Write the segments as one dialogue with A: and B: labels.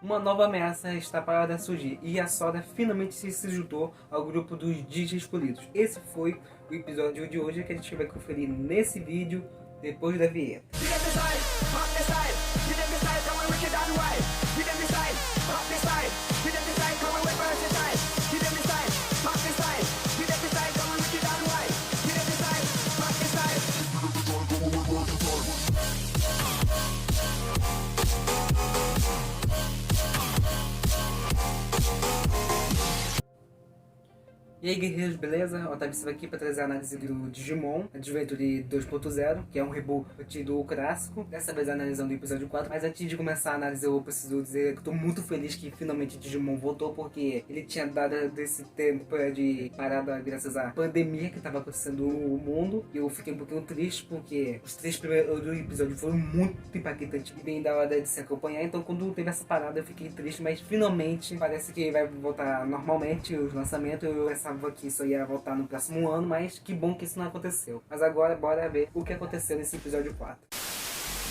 A: Uma nova ameaça está para surgir e a Sora finalmente se juntou ao grupo dos Digi escolhidos. Esse foi o episódio de hoje que a gente vai conferir nesse vídeo depois da vinheta. E aí, guerreiros, beleza? Otávio Silva aqui para trazer a análise do Digimon Adventure 2.0, que é um reboot do clássico. Dessa vez analisando o episódio 4, mas antes de começar a análise eu preciso dizer que estou muito feliz que finalmente Digimon voltou, porque ele tinha dado desse tempo de parada graças à pandemia que estava acontecendo no mundo. E eu fiquei um pouquinho triste porque os 3 primeiros episódios foram muito impactantes e bem da hora de se acompanhar. Então quando teve essa parada eu fiquei triste, mas finalmente parece que vai voltar normalmente os lançamentos. Eu pensava que isso ia voltar no próximo ano, mas que bom que isso não aconteceu. Mas agora bora ver o que aconteceu nesse episódio 4.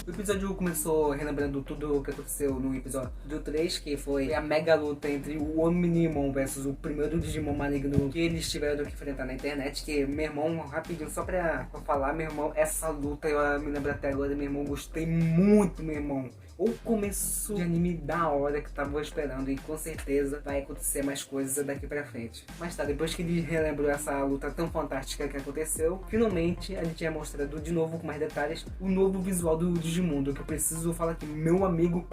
A: O episódio começou relembrando tudo o que aconteceu no episódio 3, que foi a mega luta entre o Omnimon versus o primeiro Digimon maligno que eles tiveram que enfrentar na internet. Que, meu irmão, rapidinho, só pra falar, meu irmão, essa luta eu me lembro até agora, meu irmão, gostei muito, meu irmão. O começo de anime da hora que tava esperando, e com certeza vai acontecer mais coisas daqui pra frente. Mas tá, depois que ele relembrou essa luta tão fantástica que aconteceu, finalmente a gente é mostrado de novo com mais detalhes o novo visual do Digimundo, que eu preciso falar aqui, meu amigo,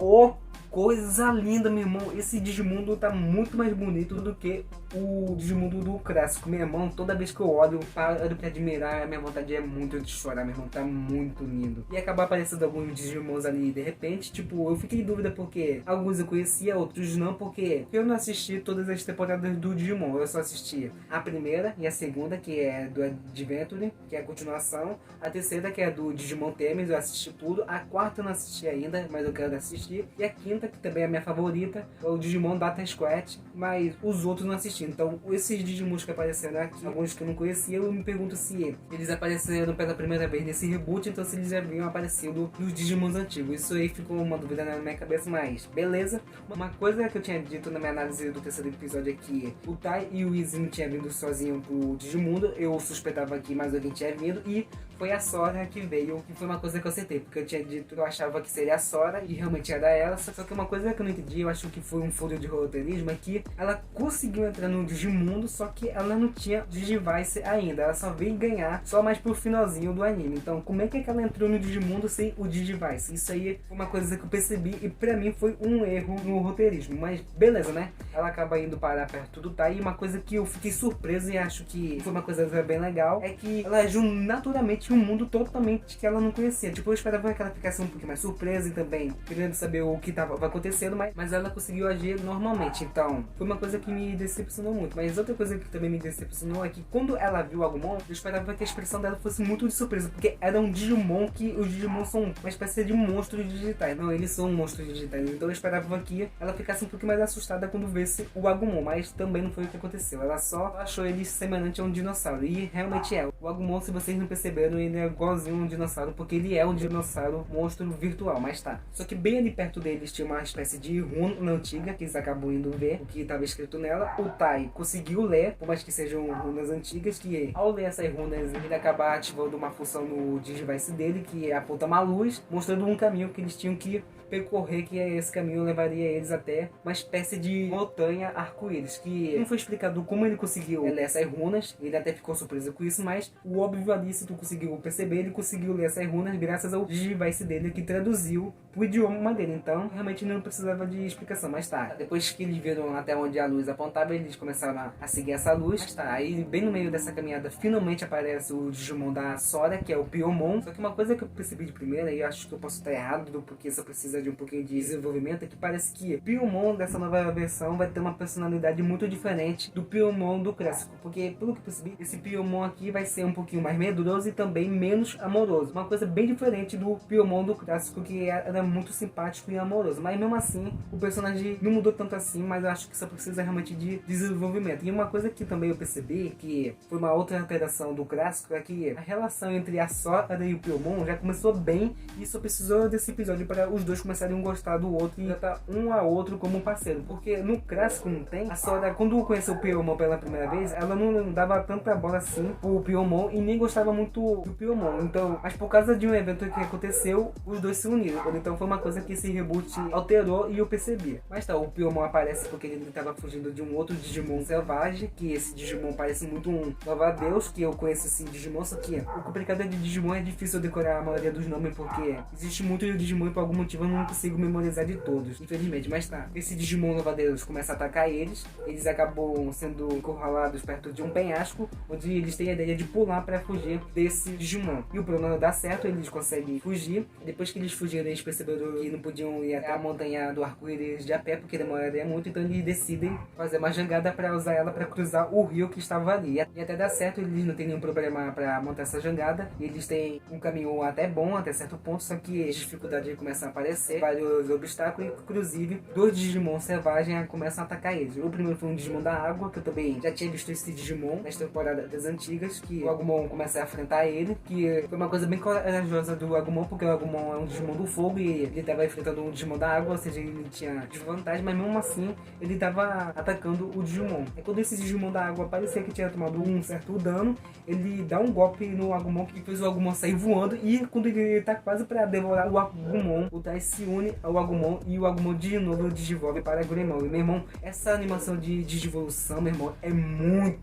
A: coisa linda, meu irmão. Esse Digimundo tá muito mais bonito do que o Digimundo do clássico, meu irmão. Toda vez que eu olho, paro pra admirar, a minha vontade é muito de chorar, meu irmão. Tá muito lindo. E acabar aparecendo alguns Digimons ali de repente, tipo, eu fiquei em dúvida porque alguns eu conhecia, outros não, porque eu não assisti todas as temporadas do Digimon. Eu só assisti a primeira e a segunda, que é do Adventure, que é a continuação. A terceira, que é do Digimon Tamers, eu assisti tudo. A quarta eu não assisti ainda, mas eu quero assistir. E a quinta, que também é a minha favorita, é o Digimon Data Squad, mas os outros não assisti. Então, esses Digimons que apareceram aqui, alguns que eu não conhecia, eu me pergunto se eles apareceram pela primeira vez nesse reboot, então se eles já haviam aparecido nos Digimons antigos. Isso aí ficou uma dúvida na minha cabeça, mas beleza. Uma coisa que eu tinha dito na minha análise do terceiro episódio é que o Tai e o Izzy tinham vindo sozinho pro Digimundo. Eu suspeitava que mais alguém tinha vindo e foi a Sora que veio, que foi uma coisa que eu acertei, porque eu tinha dito que eu achava que seria a Sora e realmente era ela. Só que uma coisa que eu não entendi, eu acho que foi um furo de roteirismo, é que ela conseguiu entrar no Digimundo, só que ela não tinha Digivice ainda, ela só veio ganhar só mais pro finalzinho do anime. Então como é que ela entrou no Digimundo sem o Digivice? Isso aí foi uma coisa que eu percebi e pra mim foi um erro no roteirismo, mas beleza, né? Ela acaba indo parar perto do Tai, e uma coisa que eu fiquei surpreso e acho que foi uma coisa bem legal é que ela agiu naturalmente um mundo totalmente que ela não conhecia. Tipo, eu esperava que ela ficasse um pouquinho mais surpresa e também querendo saber o que tava acontecendo, mas ela conseguiu agir normalmente. Então, foi uma coisa que me decepcionou muito. Mas outra coisa que também me decepcionou é que quando ela viu o Agumon, eu esperava que a expressão dela fosse muito de surpresa, porque era um Digimon, que os Digimon são uma espécie de monstros digitais. Não, eles são monstros digitais. Então eu esperava que ela ficasse um pouquinho mais assustada quando visse o Agumon, mas também não foi o que aconteceu. Ela só achou ele semelhante a um dinossauro, e realmente é. O Agumon, se vocês não perceberam, ele é igualzinho a um dinossauro, porque ele é um dinossauro monstro virtual, mas tá. Só que bem ali perto deles tinha uma espécie de runa antiga, que eles acabam indo ver o que estava escrito nela. O Tai conseguiu ler, por mais que sejam runas antigas, que ao ler essas runas, ele acaba ativando uma função no Digivice dele, que aponta uma luz, mostrando um caminho que eles tinham que percorrer, que esse caminho levaria eles até uma espécie de montanha arco-íris, que não foi explicado como ele conseguiu ler essas runas. Ele até ficou surpreso com isso, mas o óbvio ali, se tu conseguiu perceber, ele conseguiu ler essas runas graças ao Digivice dele, que traduziu pro idioma dele. Então realmente não precisava de explicação, mas tá, depois que eles viram até onde a luz apontava, eles começaram a seguir essa luz, mas tá, aí bem no meio dessa caminhada finalmente aparece o Digimon da Sora, que é o Piomon. Só que uma coisa que eu percebi de primeira, e acho que eu posso estar errado, porque isso precisa de um pouquinho de desenvolvimento, é que parece que o Piomon dessa nova versão vai ter uma personalidade muito diferente do Piomon do clássico, porque pelo que eu percebi, esse Piomon aqui vai ser um pouquinho mais medroso e também menos amoroso, uma coisa bem diferente do Piomon do clássico, que era muito simpático e amoroso. Mas mesmo assim, o personagem não mudou tanto assim, mas eu acho que só precisa realmente de desenvolvimento. E uma coisa que também eu percebi, que foi uma outra alteração do clássico, é que a relação entre a Sora e o Piomon já começou bem, e só precisou desse episódio para os dois começariam a gostar do outro e tratar um a outro como um parceiro. Porque no clássico não tem. A Sora, quando conheceu o Piomon pela primeira vez, ela não dava tanta bola assim pro Piomon e nem gostava muito do Piomon. Então, mas por causa de um evento que aconteceu, os dois se uniram. Então foi uma coisa que esse reboot alterou e eu percebi. Mas tá, o Piomon aparece porque ele estava fugindo de um outro Digimon selvagem, que esse Digimon parece muito um Louva-a-Deus, que eu conheço esse Digimon, só que o complicado de Digimon é difícil decorar a maioria dos nomes, porque existe muito Digimon e por algum motivo eu não consigo memorizar de todos, infelizmente. Mas tá, esse Digimon Louva-a-Deus começa a atacar eles acabam sendo encurralados perto de um penhasco, onde eles têm a ideia de pular para fugir desse Digimon. E o plano dá certo, eles conseguem fugir. Depois que eles fugiram, eles perceberam que não podiam ir até a montanha do arco-íris de a pé, porque demoraria muito, então eles decidem fazer uma jangada para usar ela para cruzar o rio que estava ali. E até dar certo, eles não têm nenhum problema para montar essa jangada. Eles têm um caminho até bom, até certo ponto, só que as dificuldades começam a aparecer, vários obstáculos, inclusive dois Digimon selvagens começam a atacar eles. O primeiro foi um Digimon da água, que eu também já tinha visto esse Digimon nas temporadas antigas, que o Agumon começa a enfrentar ele, que foi uma coisa bem corajosa do Agumon, porque o Agumon é um Digimon do fogo e ele estava enfrentando um Digimon da água, ou seja, ele tinha desvantagem, mas mesmo assim ele estava atacando o Digimon. E quando esse Digimon da água parecia que tinha tomado um certo dano, ele dá um golpe no Agumon que fez o Agumon sair voando, e quando ele tá quase para devorar o Agumon, o Tai se une ao Agumon e o Agumon de novo digivolve para Greymon. E meu irmão, essa animação de digivolução, meu irmão, é muito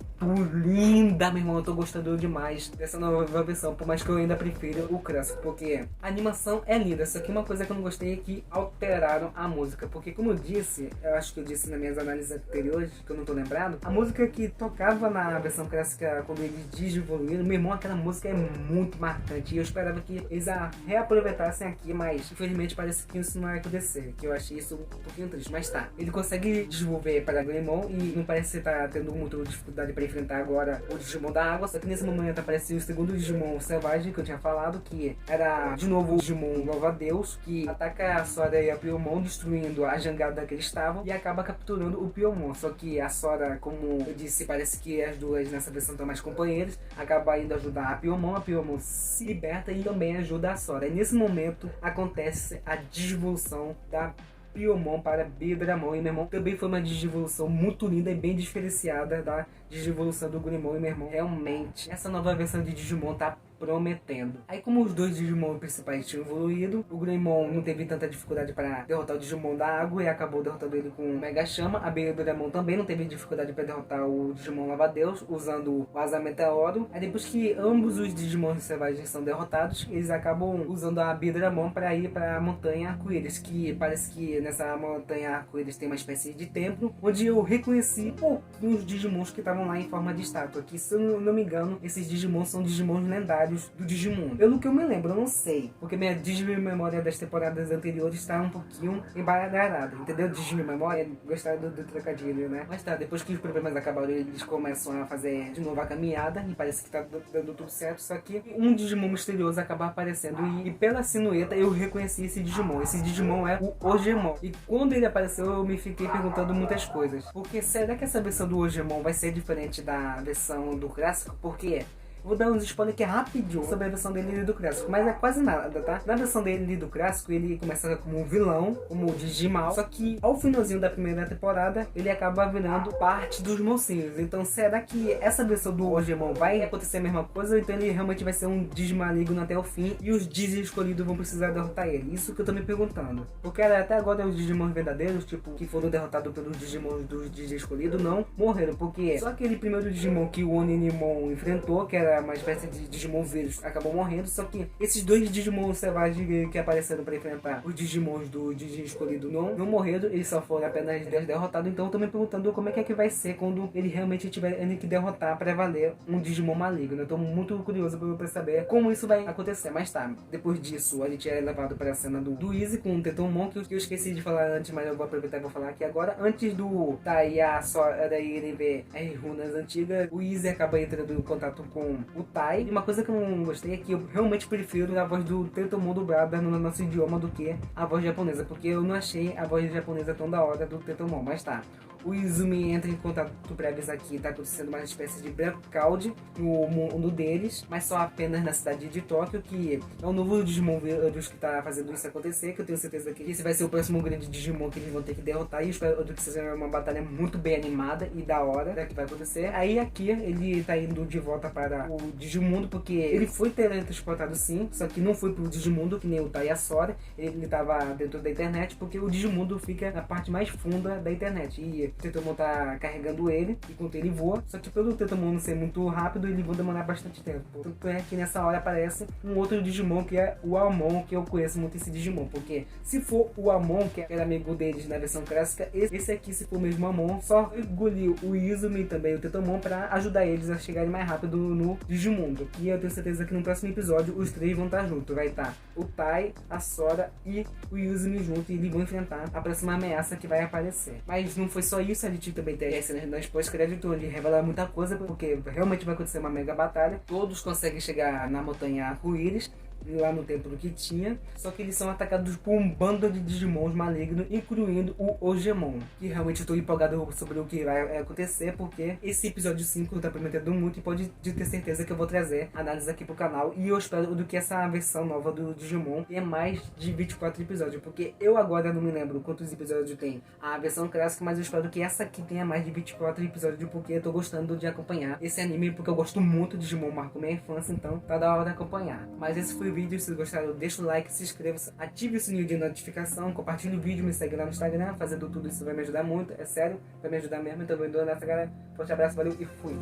A: linda, meu irmão. Eu tô gostando demais dessa nova versão, por mais que eu ainda prefira o clássico, porque a animação é linda. Só que uma coisa que eu não gostei é que alteraram a música, porque como eu disse, eu acho que eu disse nas minhas análises anteriores, que eu não tô lembrado, a música que tocava na versão clássica quando eles digivoluíram, meu irmão, aquela música é muito marcante, e eu esperava que eles a reaproveitassem aqui, mas infelizmente parece que isso não vai acontecer, que eu achei isso um pouquinho triste. Mas tá, ele consegue desenvolver para Greymon e não parece estar tendo muita dificuldade para enfrentar agora o Digimon da água, só que nesse momento aparece o segundo Digimon selvagem que eu tinha falado, que era de novo o Digimon Louva-a-Deus, que ataca a Sora e a Piomon, destruindo a jangada que eles estavam, e acaba capturando o Piomon. Só que a Sora, como eu disse, parece que as duas nessa versão estão mais companheiras, acaba indo ajudar a Piomon se liberta e também ajuda a Sora. E nesse momento acontece a digivolução da Piomon para Bidramon, e meu irmão, também foi uma digivolução muito linda e bem diferenciada da digivolução do Greymon. E meu irmão, realmente essa nova versão de Digimon tá prometendo. Aí, como os dois Digimon principais tinham evoluído, o Greymon não teve tanta dificuldade para derrotar o Digimon da água e acabou derrotando ele com Mega Chama. A Bidramon também não teve dificuldade para derrotar o Digimon Louva-a-Deus usando o Asa Meteoro. Aí, depois que ambos os Digimon selvagens são derrotados, eles acabam usando a Bidramon para ir para a montanha arco-íris, que parece que nessa montanha arco-íris tem uma espécie de templo, onde eu reconheci pouquinhos Digimons que estavam lá em forma de estátua, que se eu não me engano, esses Digimons são Digimons lendários do Digimon. Pelo que eu me lembro, eu não sei, porque minha Digimemória das temporadas anteriores está um pouquinho embaralhada, entendeu? Digimemória, gostaram do trocadilho, né? Mas tá, depois que os problemas acabaram, eles começam a fazer de novo a caminhada, e parece que tá dando tudo certo, só que um Digimon misterioso acaba aparecendo, e pela silhueta eu reconheci esse Digimon. Esse Digimon é o Ogemon, e quando ele apareceu eu me fiquei perguntando muitas coisas, porque será que essa versão do Ogemon vai ser diferente da versão do clássico? Porque vou dar uns spoilers aqui rapidinho sobre a versão dele do clássico, mas é quase nada, tá? Na versão dele do clássico, ele começa como um vilão, como o Digimal, só que ao finalzinho da primeira temporada, ele acaba virando parte dos mocinhos. Então, será que essa versão do Ogemon vai acontecer a mesma coisa? Ou então ele realmente vai ser um Digimaligno até o fim e os Digi escolhidos vão precisar derrotar ele? Isso que eu tô me perguntando. Porque até agora os Digimons verdadeiros, tipo, que foram derrotados pelos Digimons dos Digi escolhidos, não morreram. Porque só aquele primeiro Digimon que o Oninimon enfrentou, que era uma espécie de Digimon vírus, acabou morrendo. Só que esses dois Digimon selvagens que apareceram para enfrentar os Digimons do Digi escolhido não morreram, eles só foram apenas derrotados. Então eu tô me perguntando como é que vai ser quando ele realmente tiver que derrotar para valer um Digimon maligno. Eu tô muito curioso para saber como isso vai acontecer. Mas tá, depois disso a gente é levado para a cena do Easy com o Tetomon, que eu esqueci de falar antes, mas eu vou aproveitar e vou falar aqui agora. Antes do Taiya só daí ele ver as runas antigas, o Easy acaba entrando em contato com com o Tai. E uma coisa que eu não gostei é que eu realmente prefiro a voz do Tetomon dublada no nosso idioma do que a voz japonesa, porque eu não achei a voz japonesa tão da hora do Tetomon, mas tá. O Izumi entra em contato para avisar que está acontecendo uma espécie de blackout no mundo deles, mas só apenas na cidade de Tóquio, que é o novo Digimon Virus que está fazendo isso acontecer, que eu tenho certeza que esse vai ser o próximo grande Digimon que eles vão ter que derrotar, e eu espero que seja uma batalha muito bem animada e da hora, né, que vai acontecer. Aí aqui ele tá indo de volta para o Digimundo, porque ele foi teletransportado sim, só que não foi pro Digimundo, que nem o Tai e a Sora, ele tava dentro da internet, porque o Digimundo fica na parte mais funda da internet, e o Tetomon tá carregando ele, enquanto ele voa, só que pelo Tetomon não ser muito rápido, ele vai demorar bastante tempo. Tanto é que nessa hora aparece um outro Digimon, que é o Amon, que eu conheço muito esse Digimon, porque se for o Amon, que era amigo deles na versão clássica, esse aqui, se for mesmo Amon, só engoliu o Izumi e também o Tetomon pra ajudar eles a chegarem mais rápido no Digimundo. E eu tenho certeza que no próximo episódio os três vão estar juntos. Vai estar o Tai, a Sora e o Izumi junto, e eles vão enfrentar a próxima ameaça que vai aparecer. Mas não foi só isso, a gente também tem as cenas das pós-crédito, onde revela muita coisa, porque realmente vai acontecer uma mega batalha. Todos conseguem chegar na montanha arco-íris, lá no templo que tinha, só que eles são atacados por um bando de Digimons malignos, incluindo o Ogemon, que realmente estou empolgado sobre o que vai acontecer, porque esse episódio 5 tá prometendo muito, e pode ter certeza que eu vou trazer análise aqui pro canal, e eu espero do que essa versão nova do Digimon tenha mais de 24 episódios, porque eu agora não me lembro quantos episódios tem a versão clássica, mas eu espero que essa aqui tenha mais de 24 episódios, porque eu tô gostando de acompanhar esse anime, porque eu gosto muito de Digimon, marcou minha infância, então tá da hora de acompanhar. Mas esse foi o vídeo. Se gostaram, deixa o like, se inscreva, ative o sininho de notificação, compartilhe o vídeo, me segue lá no Instagram. Fazendo tudo isso vai me ajudar muito, é sério, vai me ajudar mesmo. Então, vou indo nessa, galera. Forte abraço, valeu e fui!